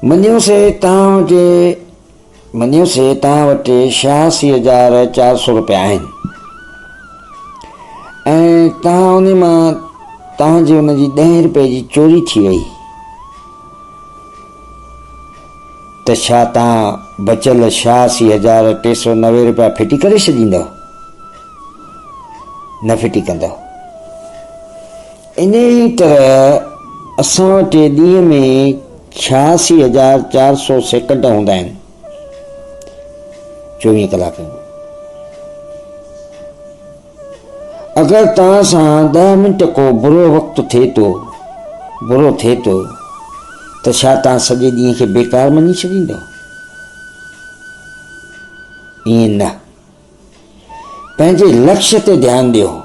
मनियो से तव्हां वटि 86,400 रुपया आहिनि ऐं तव्हां उन मां तव्हांजी उनजी 10 रुपए जी चोरी थी वई त छा तव्हां बचियल 86,390 रुपया फिटी करे छॾींदव? न फिटी कंदव। इन तरह असां वटि ॾींहं में 86,400 सेकंड हूंदा आहिनि 24 कलाक में। अगरि तव्हां सां 10 मिंट को बुरो वक़्तु थिए थो त छा तव्हां सॼे ॾींहं खे बेकार मञी छॾींदव? ईअं न। पंहिंजे लक्ष्य ते ध्यानु ॾियो।